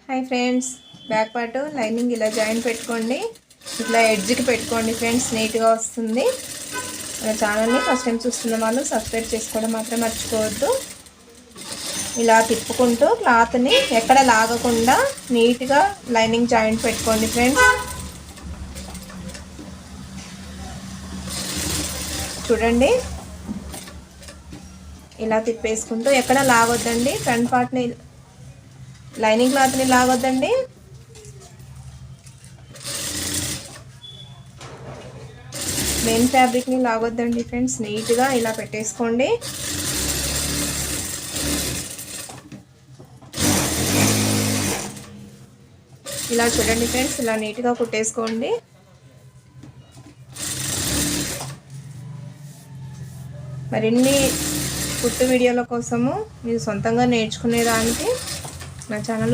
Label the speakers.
Speaker 1: Hi friends, back part lining ఇలా join పెట్టుకోండి. ఇట్లా ఎడ్జ్కి పెట్టుకోండి ఫ్రెండ్స్, నీట్గా వస్తుంది. మన ఛానల్ని ఫస్ట్ టైం చూస్తున్న వాళ్ళు సబ్స్క్రైబ్ చేసుకోవడం మాత్రం మర్చిపోవద్దు. ఇలా తిప్పుకుంటూ క్లాత్ని ఎక్కడ లాగకుండా నీట్గా లైనింగ్ జాయింట్ పెట్టుకోండి ఫ్రెండ్స్. చూడండి, ఇలా తిప్పేసుకుంటూ ఎక్కడ లాగొద్దండి. ఫ్రంట్ పార్ట్ని లైనింగ్ క్లాత్ని లాగొద్దండి. Main ఫ్యాబ్రిక్ని లాగొద్దండి friends. నీట్గా ఇలా పెట్టేసుకోండి. ఇలా చూడండి ఫ్రెండ్స్, ఇలా నీట్గా కుట్టేసుకోండి. మరిన్ని కుట్టు వీడియోల కోసము మీరు సొంతంగా నేర్చుకునేదానికి నా ఛానల్